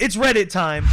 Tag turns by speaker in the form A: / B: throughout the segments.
A: It's Reddit time.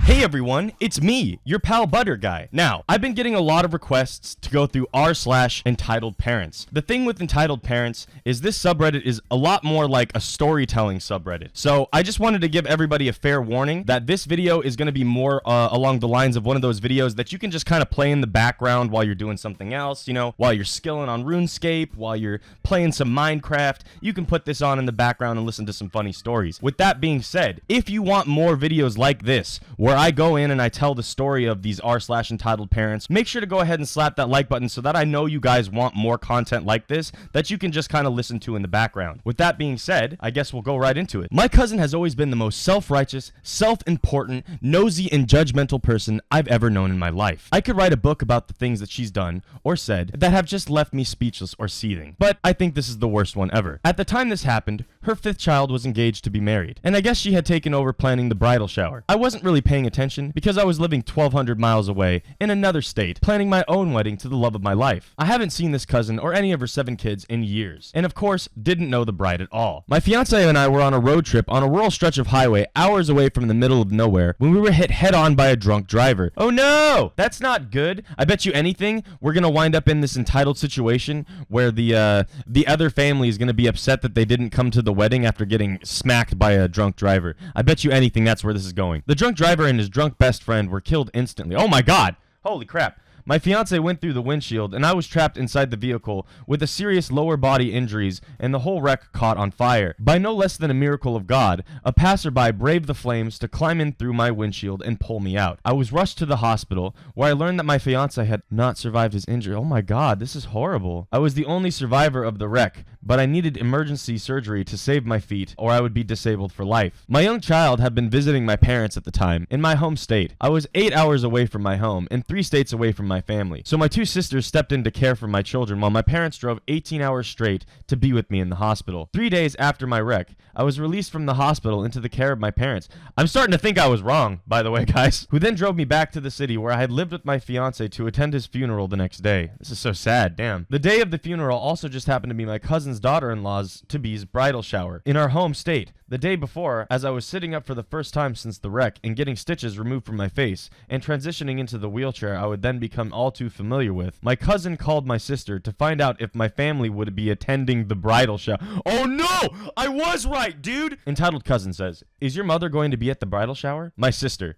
A: Hey everyone, it's me, your pal Butter Guy. Now, I've been getting a lot of requests to go through r/entitled parents. The thing with entitled parents is this subreddit is a lot more like a storytelling subreddit. So I just wanted to give everybody a fair warning that this video is going to be more along the lines of one of those videos that you can just kind of play in the background while you're doing something else, you know, while you're skilling on RuneScape, while you're playing some Minecraft. You can put this on in the background and listen to some funny stories. With that being said, if you want more videos like this, where I go in and I tell the story of these r/entitled parents, make sure to go ahead and slap that like button so that I know you guys want more content like this that you can just kind of listen to in the background. With that being said, I guess we'll go right into it. My cousin has always been the most self-righteous, self-important, nosy, and judgmental person I've ever known in my life. I could write a book about the things that she's done or said that have just left me speechless or seething. But I think this is the worst one ever. At the time this happened, her 5th child was engaged to be married, and I guess she had taken over planning the bridal shower. I wasn't really paying attention because I was living 1,200 miles away in another state, planning my own wedding to the love of my life. I haven't seen this cousin or any of her 7 kids in years, and of course, didn't know the bride at all. My fiance and I were on a road trip on a rural stretch of highway hours away from the middle of nowhere when we were hit head-on by a drunk driver. Oh no! That's not good. I bet you anything, we're gonna wind up in this entitled situation where the other family is gonna be upset that they didn't come to the wedding after getting smacked by a drunk driver. I bet you anything that's where this is going. The drunk driver and his drunk best friend were killed instantly. Oh my god! Holy crap. My fiance went through the windshield, and I was trapped inside the vehicle with a serious lower body injuries, and the whole wreck caught on fire. By no less than a miracle of God, a passerby braved the flames to climb in through my windshield and pull me out. I was rushed to the hospital, where I learned that my fiance had not survived his injury. Oh my god, this is horrible. I was the only survivor of the wreck, but I needed emergency surgery to save my feet, or I would be disabled for life. My young child had been visiting my parents at the time, in my home state. I was 8 hours away from my home, and 3 states away from my family. So my 2 sisters stepped in to care for my children while my parents drove 18 hours straight to be with me in the hospital. 3 days after my wreck, I was released from the hospital into the care of my parents. I'm starting to think I was wrong, by the way, guys. Who then drove me back to the city where I had lived with my fiance to attend his funeral the next day. This is so sad, damn. The day of the funeral also just happened to be my cousin's daughter-in-law's to-be's bridal shower in our home state. The day before, as I was sitting up for the first time since the wreck and getting stitches removed from my face and transitioning into the wheelchair I would then become all too familiar with, my cousin called my sister to find out if my family would be attending the bridal shower. Oh no! I was right, dude! Entitled cousin says, "Is your mother going to be at the bridal shower?" My sister,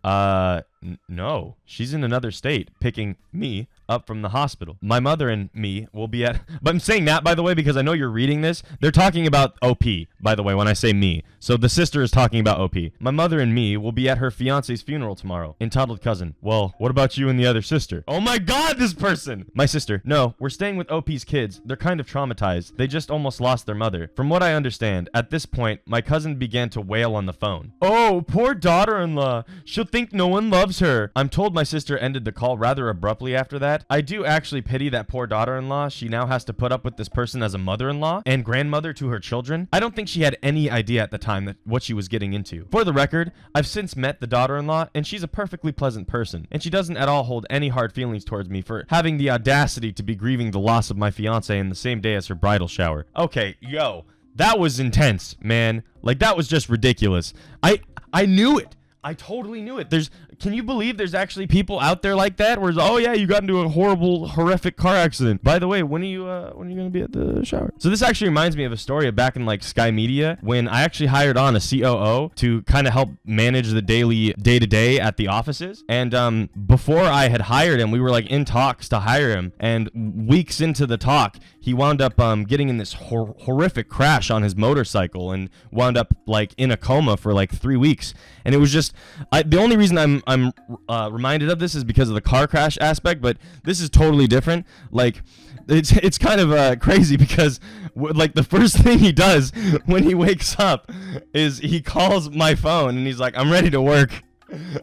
A: no. She's in another state, picking me up from the hospital. My mother and me will be at... But I'm saying that, by the way, because I know you're reading this. They're talking about OP, by the way, when I say me. So the sister is talking about OP. My mother and me will be at her fiance's funeral tomorrow. Entitled cousin, well, what about you and the other sister? Oh my god, this person! My sister, no, we're staying with OP's kids. They're kind of traumatized. They just almost lost their mother. From what I understand, at this point, my cousin began to wail on the phone. Oh, poor daughter-in-law. She'll think no one loves her. I'm told my sister ended the call rather abruptly after that. I do actually pity that poor daughter-in-law. She now has to put up with this person as a mother-in-law and grandmother to her children. I don't think she had any idea at the time that what she was getting into. For the record, I've since met the daughter-in-law, and she's a perfectly pleasant person, and she doesn't at all hold any hard feelings towards me for having the audacity to be grieving the loss of my fiance in the same day as her bridal shower. Okay, yo, that was intense, man. Like, that was just ridiculous. I knew it. I totally knew it. Can you believe there's actually people out there like that? Where, oh yeah, you got into a horrific car accident. By the way, when are you gonna be at the shower? So this actually reminds me of a story of back in like Sky Media when I actually hired on a COO to kind of help manage the daily day-to-day at the offices. And before I had hired him, we were like in talks to hire him. And weeks into the talk, he wound up getting in this horrific crash on his motorcycle and wound up like in a coma for like 3 weeks. And it was just the only reason I'm reminded of this is because of the car crash aspect, but this is totally different. Like, it's kind of crazy because like the first thing he does when he wakes up is he calls my phone and he's like, "I'm ready to work."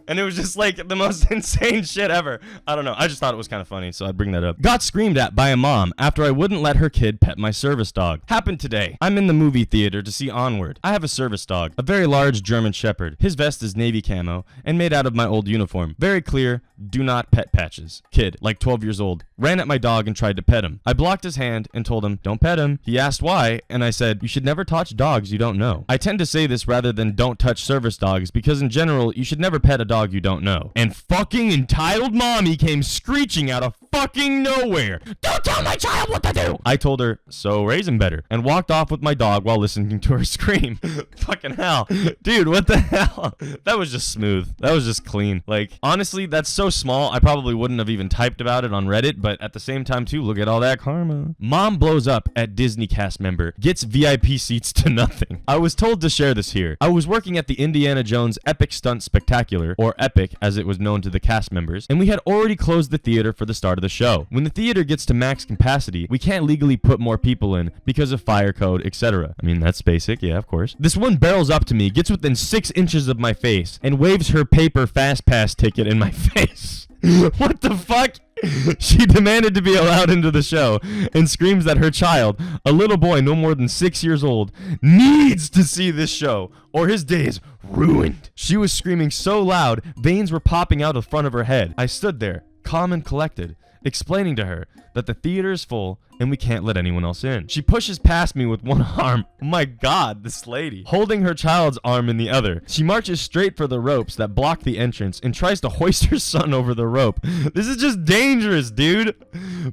A: And it was just like the most insane shit ever. I don't know. I just thought it was kind of funny, so I'd bring that up. Got screamed at by a mom after I wouldn't let her kid pet my service dog. Happened today. I'm in the movie theater to see Onward. I have a service dog, a very large German Shepherd. His vest is navy camo and made out of my old uniform. Very clear, do not pet patches. Kid, like 12 years old, ran at my dog and tried to pet him. I blocked his hand and told him, don't pet him. He asked why, and I said, you should never touch dogs you don't know. I tend to say this rather than don't touch service dogs because in general, you should never pet a dog you don't know. And fucking entitled mommy came screeching out of fucking nowhere. Don't tell my child what to do! I told her, so raise him better, and walked off with my dog while listening to her scream. Fucking hell. Dude, what the hell? That was just smooth. That was just clean. Like, honestly, that's so small, I probably wouldn't have even typed about it on Reddit, but at the same time, too, look at all that karma. Mom blows up at Disney cast member, gets VIP seats to nothing. I was told to share this here. I was working at the Indiana Jones Epic Stunt Spectacular, or Epic as it was known to the cast members, and we had already closed the theater for the start of the show. When the theater gets to max capacity, we can't legally put more people in because of fire code, etc. I mean, that's basic, yeah, of course. This one barrels up to me, gets within 6 inches of my face, and waves her paper fast pass ticket in my face. What the fuck? She demanded to be allowed into the show and screams that her child, a little boy no more than 6 years old, needs to see this show or his day is ruined. She was screaming so loud, veins were popping out of front of her head. I stood there, calm and collected, explaining to her that the theater is full and we can't let anyone else in. She pushes past me with one arm. Oh my god, this lady. Holding her child's arm in the other. She marches straight for the ropes that block the entrance and tries to hoist her son over the rope. This is just dangerous, dude.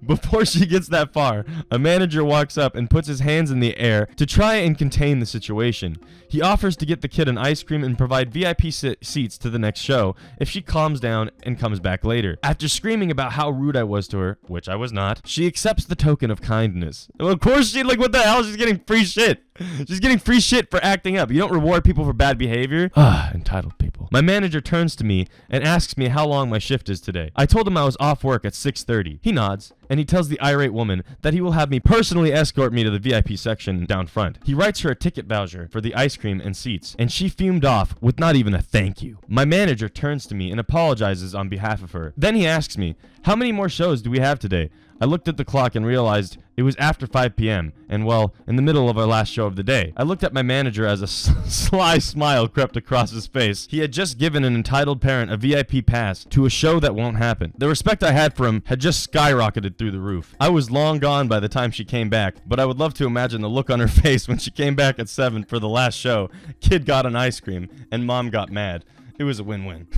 A: Before she gets that far, a manager walks up and puts his hands in the air to try and contain the situation. He offers to get the kid an ice cream and provide VIP seats to the next show if she calms down and comes back later. After screaming about how rude I was to her, which I was not, she accepts the token of kindness. Well, of course she, like, what the hell? She's getting free shit. She's getting free shit for acting up. You don't reward people for bad behavior. Entitled people. My manager turns to me and asks me how long my shift is today. I told him I was off work at 6:30. He nods, and he tells the irate woman that he will have me personally escort me to the VIP section down front. He writes her a ticket voucher for the ice cream and seats, and she fumed off with not even a thank you. My manager turns to me and apologizes on behalf of her. Then he asks me, how many more shows do we have today? I looked at the clock and realized it was after 5 p.m. and, well, in the middle of our last show of the day. I looked at my manager as a sly smile crept across his face. He had just given an entitled parent a VIP pass to a show that won't happen. The respect I had for him had just skyrocketed through the roof. I was long gone by the time she came back, but I would love to imagine the look on her face when she came back at 7 for the last show. Kid got an ice cream, and mom got mad. It was a win-win.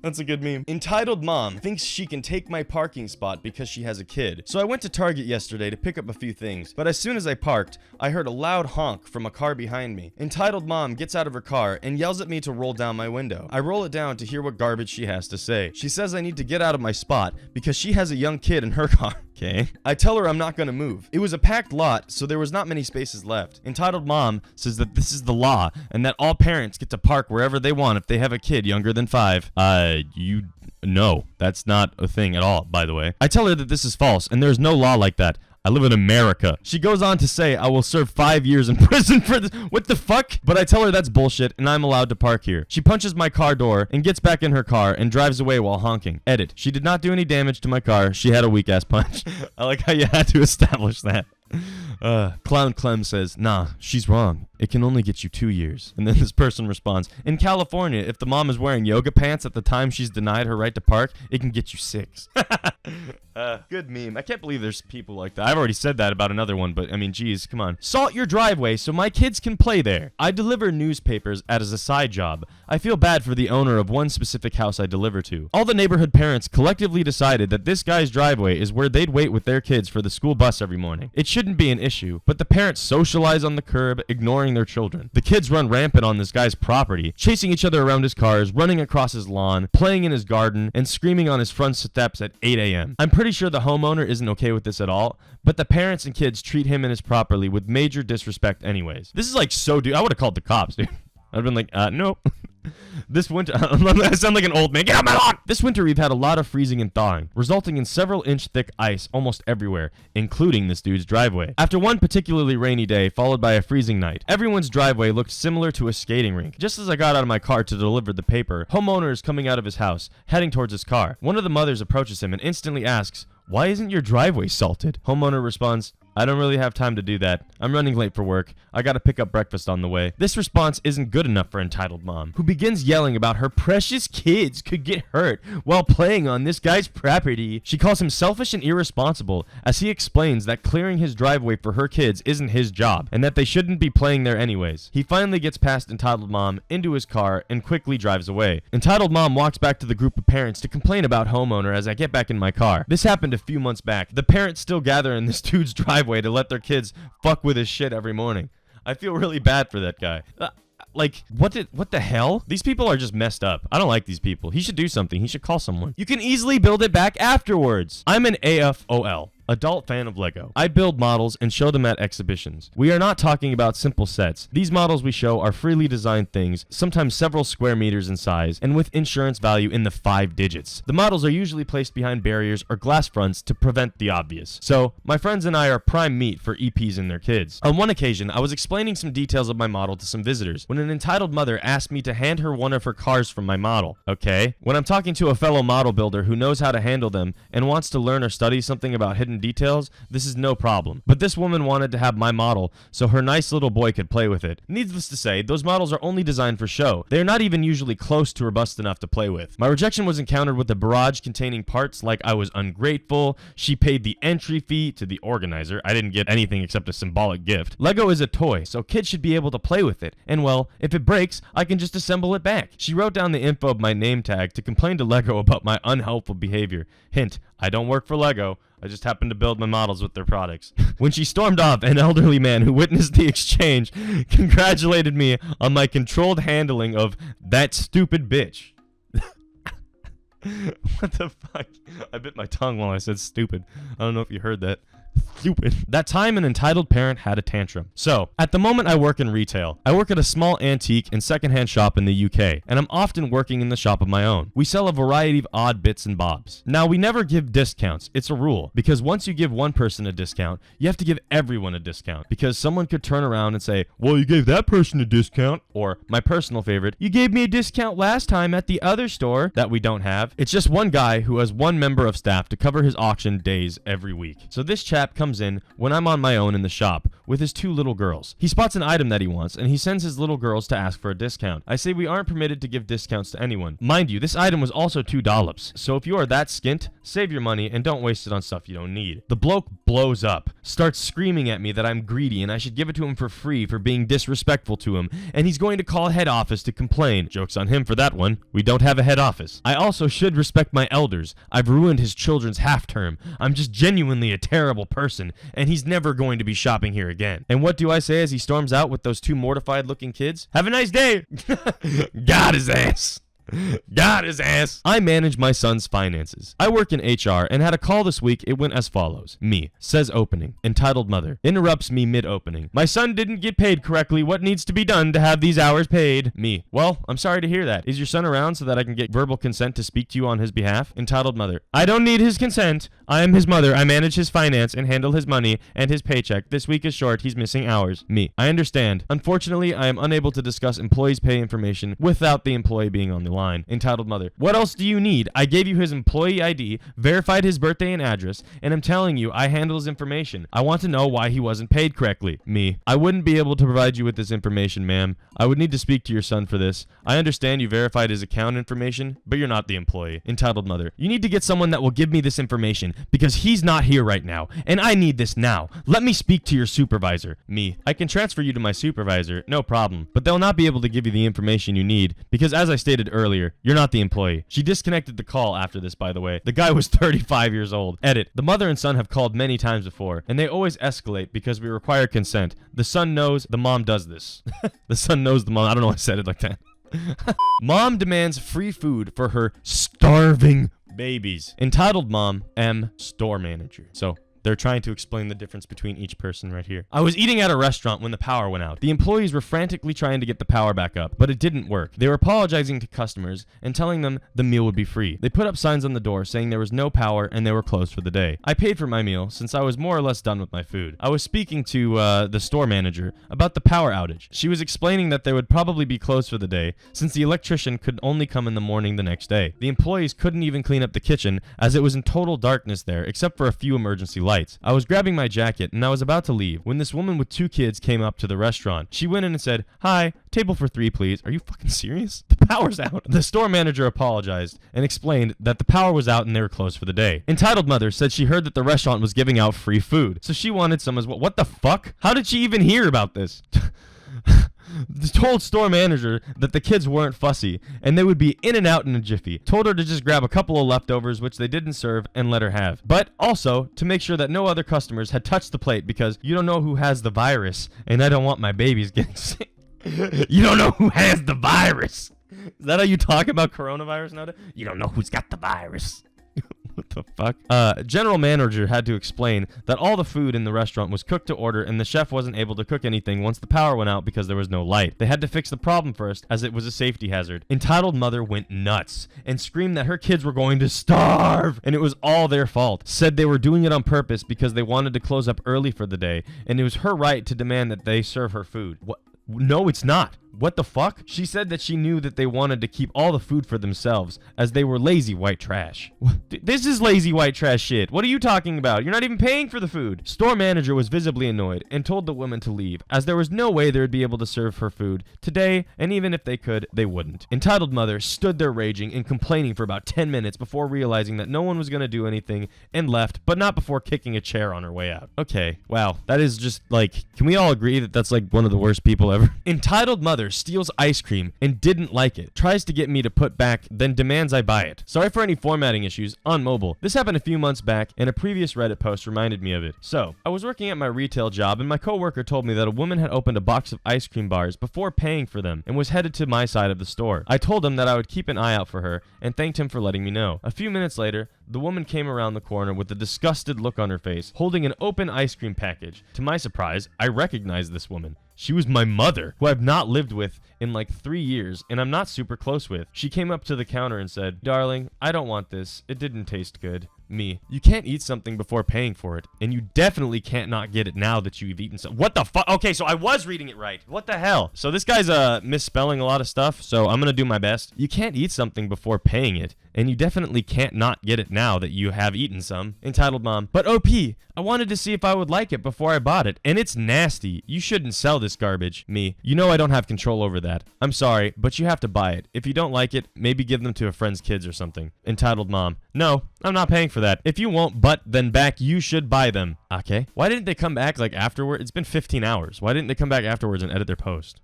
A: That's a good meme. Entitled mom thinks she can take my parking spot because she has a kid. So I went to Target yesterday to pick up a few things, but as soon as I parked, I heard a loud honk from a car behind me. Entitled mom gets out of her car and yells at me to roll down my window. I roll it down to hear what garbage she has to say. She says I need to get out of my spot because she has a young kid in her car. Okay. I tell her I'm not gonna move. It was a packed lot, so there was not many spaces left. Entitled mom says that this is the law and that all parents get to park wherever they want if they have a kid younger than 5. No, that's not a thing at all, by the way. I tell her that this is false and there's no law like that. I live in America. She goes on to say I will serve 5 years in prison for this. What the fuck? But I tell her that's bullshit and I'm allowed to park here. She punches my car door and gets back in her car and drives away while honking. Edit. She did not do any damage to my car. She had a weak ass punch. I like how you had to establish that. Clown Clem says, nah, she's wrong. It can only get you 2 years. And then this person responds, in California, if the mom is wearing yoga pants at the time she's denied her right to park, it can get you 6. Good meme. I can't believe there's people like that. I've already said that about another one, but I mean, geez, come on. Salt your driveway so my kids can play there. I deliver newspapers as a side job. I feel bad for the owner of one specific house I deliver to. All the neighborhood parents collectively decided that this guy's driveway is where they'd wait with their kids for the school bus every morning. It shouldn't be an issue, but the parents socialize on the curb, ignoring their children. The kids run rampant on this guy's property, chasing each other around his cars, running across his lawn, playing in his garden, and screaming on his front steps at 8 a.m. I'm pretty sure the homeowner isn't okay with this at all, but the parents and kids treat him and his property with major disrespect anyways. This is like so dude. I would have called the cops, dude. I'd been like, nope. This winter, I sound like an old man. Get out my lawn! This winter, we've had a lot of freezing and thawing, resulting in several inch thick ice almost everywhere, including this dude's driveway. After one particularly rainy day, followed by a freezing night, everyone's driveway looked similar to a skating rink. Just as I got out of my car to deliver the paper, Homeowner is coming out of his house, heading towards his car. One of the mothers approaches him and instantly asks, "Why isn't your driveway salted?" Homeowner responds, "I don't really have time to do that. I'm running late for work. I gotta pick up breakfast on the way." This response isn't good enough for entitled mom, who begins yelling about her precious kids could get hurt while playing on this guy's property. She calls him selfish and irresponsible as he explains that clearing his driveway for her kids isn't his job and that they shouldn't be playing there anyways. He finally gets past entitled mom into his car and quickly drives away. Entitled mom walks back to the group of parents to complain about Homeowner as I get back in my car. This happened a few months back. The parents still gather in this dude's driveway to let their kids fuck with his shit every morning. I feel really bad for that guy. Like, what the hell? These people are just messed up. I don't like these people. He should do something. He should call someone. You can easily build it back afterwards. I'm an AFOL. Adult fan of Lego. I build models and show them at exhibitions. We are not talking about simple sets. These models we show are freely designed things, sometimes several square meters in size, and with insurance value in the 5 digits. The models are usually placed behind barriers or glass fronts to prevent the obvious. So, my friends and I are prime meat for EPs and their kids. On one occasion, I was explaining some details of my model to some visitors when an entitled mother asked me to hand her one of her cars from my model. Okay? When I'm talking to a fellow model builder who knows how to handle them and wants to learn or study something about hidden details, this is no problem. But this woman wanted to have my model so her nice little boy could play with it. Needless to say, those models are only designed for show. They are not even usually close to robust enough to play with. My rejection was encountered with a barrage containing parts like I was ungrateful, she paid the entry fee to the organizer, I didn't get anything except a symbolic gift. Lego is a toy, so kids should be able to play with it. And well, if it breaks, I can just assemble it back. She wrote down the info of my name tag to complain to Lego about my unhelpful behavior. Hint, I don't work for Lego. I just happen to build my models with their products. When she stormed off, an elderly man who witnessed the exchange congratulated me on my controlled handling of that stupid bitch. What the fuck? I bit my tongue while I said stupid. I don't know if you heard that. Stupid. That time an entitled parent had a tantrum. So, at the moment I work in retail. I work at a small antique and secondhand shop in the UK, and I'm often working in the shop of my own. We sell a variety of odd bits and bobs. Now, we never give discounts. It's a rule, because once you give one person a discount, you have to give everyone a discount, because someone could turn around and say, well, you gave that person a discount, or my personal favorite, you gave me a discount last time at the other store that we don't have. It's just one guy who has one member of staff to cover his auction days every week. So this chap comes in when I'm on my own in the shop with his 2 little girls. He spots an item that he wants and he sends his little girls to ask for a discount. I say we aren't permitted to give discounts to anyone. Mind you, this item was also $2. So if you are that skint, save your money and don't waste it on stuff you don't need. The bloke blows up, starts screaming at me that I'm greedy and I should give it to him for free for being disrespectful to him, and he's going to call head office to complain. Joke's on him for that one. We don't have a head office. I also should respect my elders. I've ruined his children's half term. I'm just genuinely a terrible person, and he's never going to be shopping here again. And what do I say as he storms out with those 2 mortified looking kids? Have a nice day. Got his ass. Got his ass. I manage my son's finances. I work in HR and had a call this week. It went as follows. Me, says opening. Entitled mother, interrupts me mid-opening. My son didn't get paid correctly. What needs to be done to have these hours paid? Me, well, I'm sorry to hear that. Is your son around so that I can get verbal consent to speak to you on his behalf? Entitled mother, I don't need his consent. I am his mother. I manage his finance and handle his money and his paycheck. This week is short. He's missing hours. Me, I understand. Unfortunately, I am unable to discuss employees' pay information without the employee being on the line. Entitled mother, what else do you need? I gave you his employee ID, verified his birthday and address, and I'm telling you I handle his information. I want to know why he wasn't paid correctly. Me, I wouldn't be able to provide you with this information, ma'am. I would need to speak to your son for this. I understand you verified his account information, but you're not the employee. Entitled mother, you need to get someone that will give me this information because he's not here right now, and I need this now. Let me speak to your supervisor. Me, I can transfer you to my supervisor, no problem, but they'll not be able to give you the information you need because, as I stated earlier, you're not the employee. She disconnected the call after this, by the way. The guy was 35 years old. Edit. The mother and son have called many times before, and they always escalate because we require consent. The son knows the mom does this. The son knows the mom. I don't know why I said it like that. Mom demands free food for her starving babies. Entitled mom, M, store manager. So, They're trying to explain the difference between each person right here. I was eating at a restaurant when the power went out. The employees were frantically trying to get the power back up, but it didn't work. They were apologizing to customers and telling them the meal would be free. They put up signs on the door saying there was no power and they were closed for the day. I paid for my meal since I was more or less done with my food. I was speaking to the store manager about the power outage. She was explaining that they would probably be closed for the day since the electrician could only come in the morning the next day. The employees couldn't even clean up the kitchen as it was in total darkness there except for a few emergency lights. I was grabbing my jacket and I was about to leave when this woman with 2 kids came up to the restaurant. She went in and said, "Hi, table for 3 please." Are you fucking serious? The power's out. The store manager apologized and explained that the power was out and they were closed for the day. Entitled Mother said she heard that the restaurant was giving out free food, so she wanted some as well. What the fuck? How did she even hear about this? Told store manager that the kids weren't fussy and they would be in and out in a jiffy. Told her to just grab a couple of leftovers, which they didn't serve, and let her have. But also to make sure that no other customers had touched the plate because you don't know who has the virus and I don't want my babies getting sick. You don't know who has the virus. Is that how you talk about coronavirus nowadays? You don't know who's got the virus. What the fuck? General manager had to explain that all the food in the restaurant was cooked to order and the chef wasn't able to cook anything once the power went out because there was no light. They had to fix the problem first as it was a safety hazard. Entitled Mother went nuts and screamed that her kids were going to starve and it was all their fault. Said they were doing it on purpose because they wanted to close up early for the day and it was her right to demand that they serve her food. What? No, it's not. What the fuck? She said that she knew that they wanted to keep all the food for themselves as they were lazy white trash. This is lazy white trash shit. What are you talking about? You're not even paying for the food. Store manager was visibly annoyed and told the woman to leave as there was no way they would be able to serve her food today, and even if they could, they wouldn't. Entitled Mother stood there raging and complaining for about 10 minutes before realizing that no one was going to do anything and left, but not before kicking a chair on her way out. Okay, wow. That is just like, can we all agree that that's like one of the worst people ever? Entitled Mother steals ice cream and didn't like it, tries to get me to put back, then demands I buy it. Sorry for any formatting issues on mobile. This happened a few months back and a previous Reddit post reminded me of it. So, I was working at my retail job and my coworker told me that a woman had opened a box of ice cream bars before paying for them and was headed to my side of the store. I told him that I would keep an eye out for her and thanked him for letting me know. A few minutes later, the woman came around the corner with a disgusted look on her face, holding an open ice cream package. To my surprise, I recognized this woman. She was my mother, who I've not lived with in like 3 years and I'm not super close with. She came up to the counter and said, "Darling, I don't want this. It didn't taste good." Me. You can't eat something before paying for it, and you definitely can't not get it now that you've eaten some. What the fuck? Okay, so I was reading it right. What the hell? So this guy's misspelling a lot of stuff, so I'm gonna do my best. You can't eat something before paying it, and you definitely can't not get it now that you have eaten some. Entitled Mom. But OP, I wanted to see if I would like it before I bought it, and it's nasty. You shouldn't sell this garbage. Me. You know I don't have control over that. I'm sorry, but you have to buy it. If you don't like it, maybe give them to a friend's kids or something. Entitled Mom. No, I'm not paying for that. If you won't butt then back, you should buy them. Okay. Why didn't they come back like afterward? It's been 15 hours. Why didn't they come back afterwards and edit their post?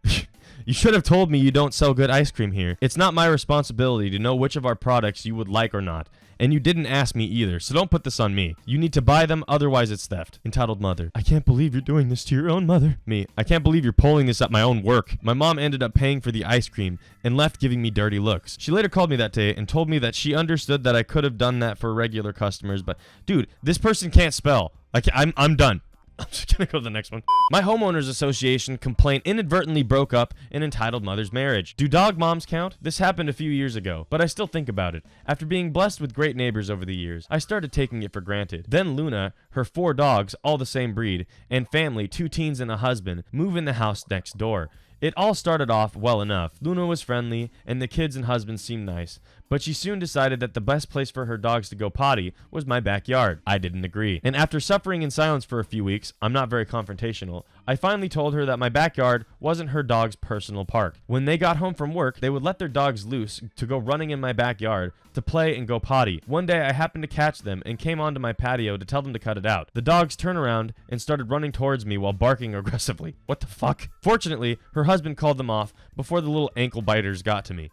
A: You should have told me you don't sell good ice cream here. It's not my responsibility to know which of our products you would like or not. And you didn't ask me either, so don't put this on me. You need to buy them, otherwise it's theft. Entitled Mother. I can't believe you're doing this to your own mother. Me. I can't believe you're pulling this at my own work. My mom ended up paying for the ice cream and left giving me dirty looks. She later called me that day and told me that she understood that I could have done that for regular customers, but dude, this person can't spell. I'm done. I'm just gonna go to the next one. My homeowners association complaint inadvertently broke up an entitled mother's marriage. Do dog moms count? This happened a few years ago, but I still think about it. After being blessed with great neighbors over the years, I started taking it for granted. Then Luna, her 4 dogs, all the same breed, and family, 2 teens and a husband, move in the house next door. It all started off well enough. Luna was friendly, and the kids and husband seemed nice. But she soon decided that the best place for her dogs to go potty was my backyard. I didn't agree. And after suffering in silence for a few weeks, I'm not very confrontational, I finally told her that my backyard wasn't her dog's personal park. When they got home from work, they would let their dogs loose to go running in my backyard to play and go potty. One day I happened to catch them and came onto my patio to tell them to cut it out. The dogs turned around and started running towards me while barking aggressively. What the fuck? Fortunately, her husband called them off before the little ankle biters got to me.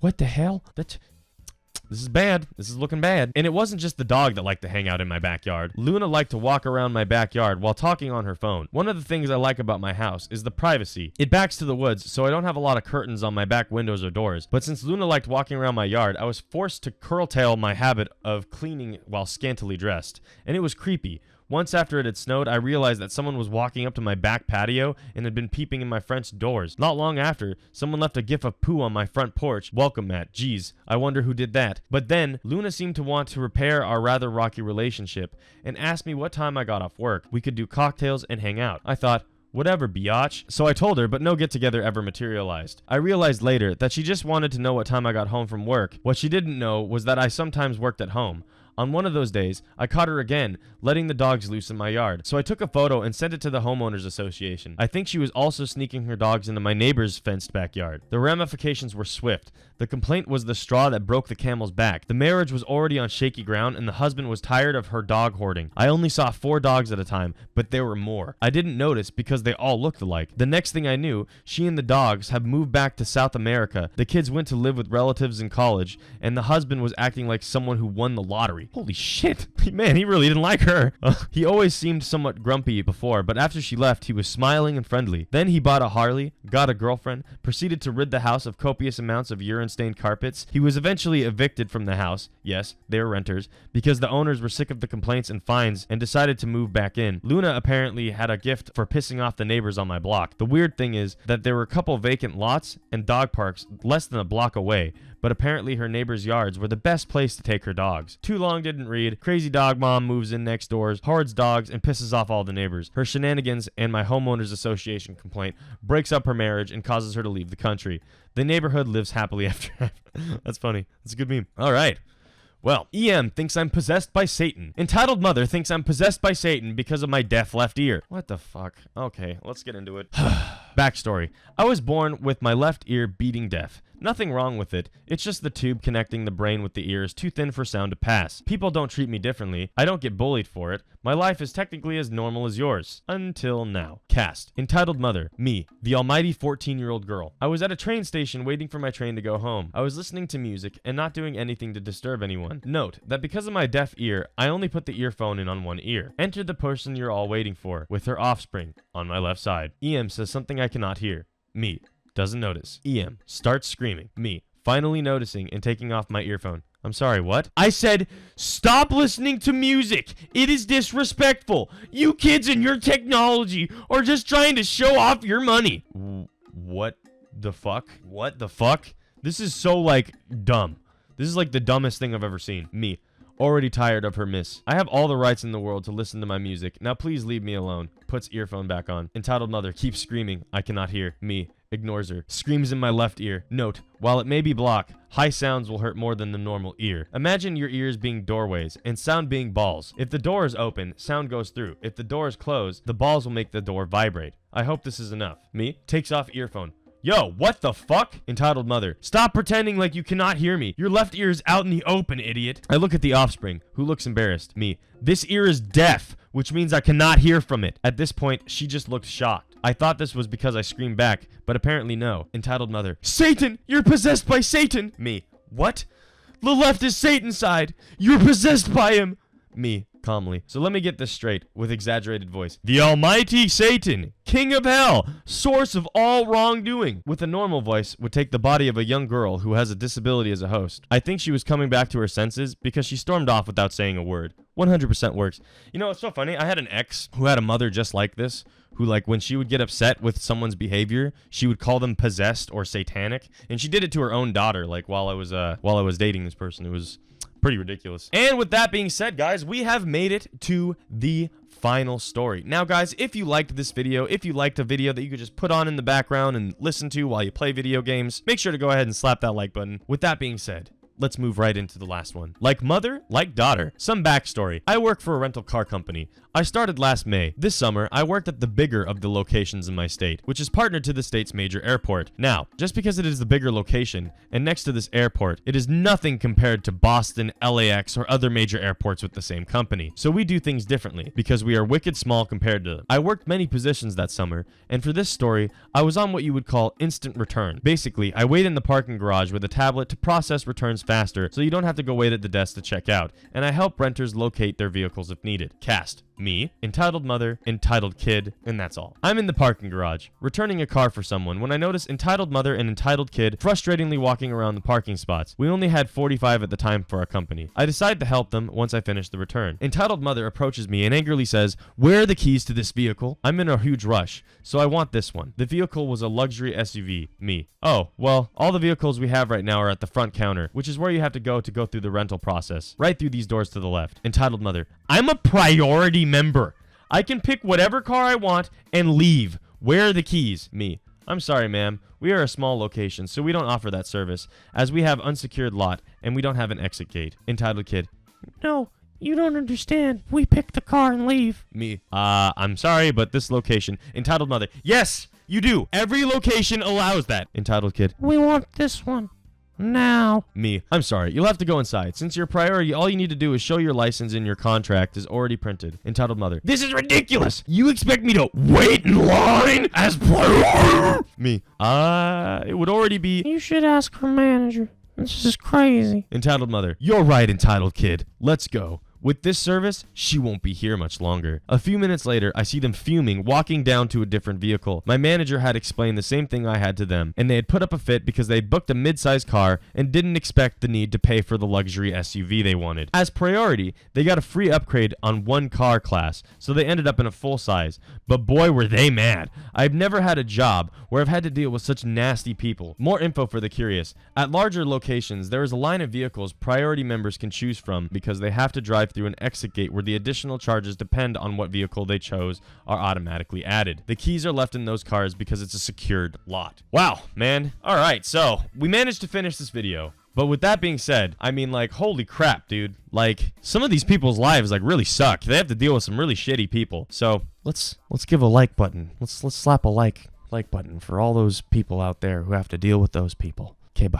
A: What the hell? This is bad. This is looking bad. And it wasn't just the dog that liked to hang out in my backyard. Luna liked to walk around my backyard while talking on her phone. One of the things I like about my house is the privacy. It backs to the woods, so I don't have a lot of curtains on my back windows or doors. But since Luna liked walking around my yard, I was forced to curtail my habit of cleaning while scantily dressed. And it was creepy. Once after it had snowed, I realized that someone was walking up to my back patio and had been peeping in my front doors. Not long after, someone left a gif of poo on my front porch. Welcome, Matt. Geez, I wonder who did that. But then, Luna seemed to want to repair our rather rocky relationship and asked me what time I got off work. We could do cocktails and hang out. I thought, whatever, biatch. So I told her, but no get-together ever materialized. I realized later that she just wanted to know what time I got home from work. What she didn't know was that I sometimes worked at home. On one of those days, I caught her again, letting the dogs loose in my yard. So I took a photo and sent it to the Homeowners Association. I think she was also sneaking her dogs into my neighbor's fenced backyard. The ramifications were swift. The complaint was the straw that broke the camel's back. The marriage was already on shaky ground, and the husband was tired of her dog hoarding. I only saw 4 dogs at a time, but there were more. I didn't notice because they all looked alike. The next thing I knew, she and the dogs had moved back to South America. The kids went to live with relatives in college, and the husband was acting like someone who won the lottery. Holy shit. Man, he really didn't like her. He always seemed somewhat grumpy before, but after she left, he was smiling and friendly. Then he bought a Harley, got a girlfriend, proceeded to rid the house of copious amounts of urine-stained carpets. He was eventually evicted from the house. Yes, they were renters, because the owners were sick of the complaints and fines and decided to move back in. Luna apparently had a gift for pissing off the neighbors on my block. The weird thing is that there were a couple vacant lots and dog parks less than a block away, but apparently her neighbors' yards were the best place to take her dogs. Too long didn't read. Crazy dog mom moves in next doors, hoards dogs, and pisses off all the neighbors. Her shenanigans and my Homeowners Association complaint breaks up her marriage and causes her to leave the country. The neighborhood lives happily after. That's funny. That's a good meme. All right. Well, EM thinks I'm possessed by Satan. Entitled Mother thinks I'm possessed by Satan because of my deaf left ear. What the fuck? Okay, let's get into it. Backstory. I was born with my left ear beating deaf. Nothing wrong with it. It's just the tube connecting the brain with the ear is too thin for sound to pass. People don't treat me differently. I don't get bullied for it. My life is technically as normal as yours. Until now. Cast. Entitled Mother. Me, the almighty 14-year-old girl. I was at a train station waiting for my train to go home. I was listening to music and not doing anything to disturb anyone. Note that because of my deaf ear, I only put the earphone in on one ear. Enter the person you're all waiting for, with her offspring, on my left side. EM says something I cannot hear. Me. Doesn't notice. EM starts screaming. Me, finally noticing and taking off my earphone. I'm sorry, what? I said, stop listening to music. It is disrespectful. You kids and your technology are just trying to show off your money. What the fuck? What the fuck? This is so, like, dumb. This is, like, the dumbest thing I've ever seen. Me, already tired of her miss. I have all the rights in the world to listen to my music. Now please leave me alone. Puts earphone back on. Entitled Mother keeps screaming. I cannot hear. Me. Ignores her. Screams in my left ear. Note, while it may be blocked, high sounds will hurt more than the normal ear. Imagine your ears being doorways and sound being balls. If the door is open, sound goes through. If the door is closed, the balls will make the door vibrate. I hope this is enough. Me takes off earphone. Yo, what the fuck? Entitled Mother. Stop pretending like you cannot hear me. Your left ear is out in the open, idiot. I look at the offspring, who looks embarrassed. Me. This ear is deaf, which means I cannot hear from it. At this point, she just looked shocked. I thought this was because I screamed back, but apparently no. Entitled Mother. Satan! You're possessed by Satan! Me. What? The left is Satan's side. You're possessed by him. Me. Calmly. So let me get this straight, with exaggerated voice. The almighty Satan, king of hell, source of all wrongdoing. With a normal voice, would take the body of a young girl who has a disability as a host. I think she was coming back to her senses because she stormed off without saying a word. 100% works. You know, it's so funny. I had an ex who had a mother just like this, who, like, when she would get upset with someone's behavior, she would call them possessed or satanic. And she did it to her own daughter, like, while I was dating this person. It was pretty ridiculous. And with that being said, guys, we have made it to the final story. Now, guys, if you liked this video, if you liked a video that you could just put on in the background and listen to while you play video games, make sure to go ahead and slap that like button. With that being said, let's move right into the last one. Like mother, like daughter. Some backstory. I work for a rental car company. I started last May. This summer, I worked at the bigger of the locations in my state, which is partnered to the state's major airport. Now, just because it is the bigger location, and next to this airport, it is nothing compared to Boston, LAX, or other major airports with the same company. So we do things differently, because we are wicked small compared to them. I worked many positions that summer, and for this story, I was on what you would call instant return. Basically, I wait in the parking garage with a tablet to process returns faster, so you don't have to go wait at the desk to check out, and I help renters locate their vehicles if needed. Cast: me, entitled mother, entitled kid, and that's all. I'm in the parking garage, returning a car for someone, when I notice entitled mother and entitled kid frustratingly walking around the parking spots. We only had 45 at the time for our company. I decide to help them once I finish the return. Entitled mother approaches me and angrily says, "Where are the keys to this vehicle? I'm in a huge rush, so I want this one." The vehicle was a luxury SUV. Me: "Oh, well, all the vehicles we have right now are at the front counter, which is where you have to go through the rental process. Right through these doors to the left." Entitled mother: "I'm a priority member. I can pick whatever car I want and leave. Where are the keys?" Me: "I'm sorry, ma'am. We are a small location, so we don't offer that service, as we have unsecured lot and we don't have an exit gate." Entitled kid: "No, you don't understand. We pick the car and leave." Me: I'm sorry, but this location." Entitled mother: "Yes, you do. Every location allows that." Entitled kid: "We want this one now." Me: "I'm sorry, you'll have to go inside. Since your priority, all you need to do is show your license and your contract is already printed." Entitled mother: "This is ridiculous. You expect me to wait in line as priority?" Me: it would already be." "You should ask her manager. This is crazy." Entitled mother: "You're right, entitled kid. Let's go. With this service, she won't be here much longer." A few minutes later, I see them fuming, walking down to a different vehicle. My manager had explained the same thing I had to them, and they had put up a fit because they had booked a mid-sized car and didn't expect the need to pay for the luxury SUV they wanted. As priority, they got a free upgrade on one car class, so they ended up in a full size. But boy, were they mad. I've never had a job where I've had to deal with such nasty people. More info for the curious. At larger locations, there is a line of vehicles priority members can choose from because they have to drive through an exit gate where the additional charges depend on what vehicle they chose are automatically added. The keys are left in those cars because it's a secured lot. Wow, man. All right, so we managed to finish this video. But with that being said, I mean, like, holy crap, dude. Like, some of these people's lives, like, really suck. They have to deal with some really shitty people. So let's give a like button. Let's slap a like button for all those people out there who have to deal with those people. Okay, bye.